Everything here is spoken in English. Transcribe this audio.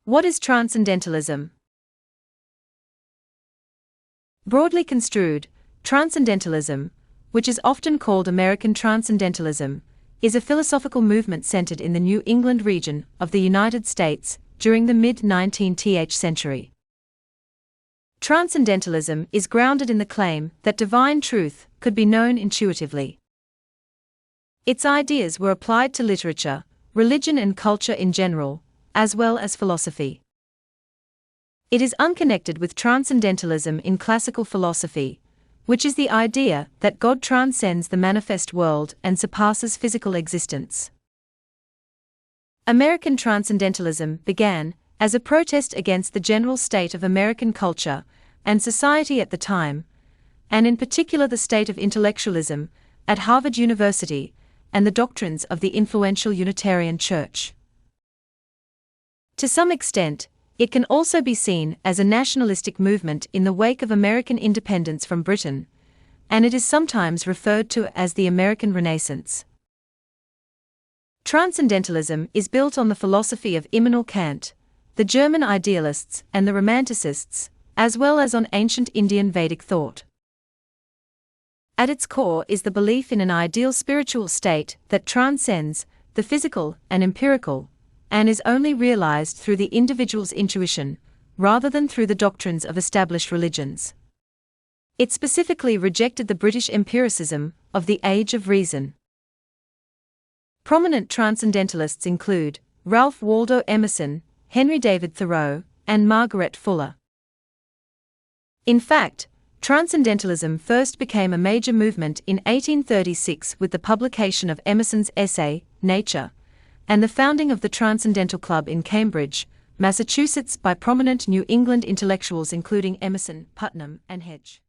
What is Transcendentalism? Broadly construed, Transcendentalism, which is often called American Transcendentalism, is a philosophical movement centered in the New England region of the United States during the mid-19th century. Transcendentalism is grounded in the claim that divine truth could be known intuitively. Its ideas were applied to literature, religion and culture in general, as well as philosophy. It is unconnected with transcendentalism in classical philosophy, which is the idea that God transcends the manifest world and surpasses physical existence. American Transcendentalism began as a protest against the general state of American culture and society at the time, and in particular the state of intellectualism at Harvard University and the doctrines of the influential Unitarian Church. To some extent, it can also be seen as a nationalistic movement in the wake of American independence from Britain, and it is sometimes referred to as the American Renaissance. Transcendentalism is built on the philosophy of Immanuel Kant, the German idealists and the Romanticists, as well as on ancient Indian Vedic thought. At its core is the belief in an ideal spiritual state that transcends the physical and empirical, and is only realized through the individual's intuition, rather than through the doctrines of established religions. It specifically rejected the British empiricism of the Age of Reason. Prominent transcendentalists include Ralph Waldo Emerson, Henry David Thoreau, and Margaret Fuller. In fact, Transcendentalism first became a major movement in 1836 with the publication of Emerson's essay, Nature, and the founding of the Transcendental Club in Cambridge, Massachusetts by prominent New England intellectuals including Emerson, Putnam, and Hedge.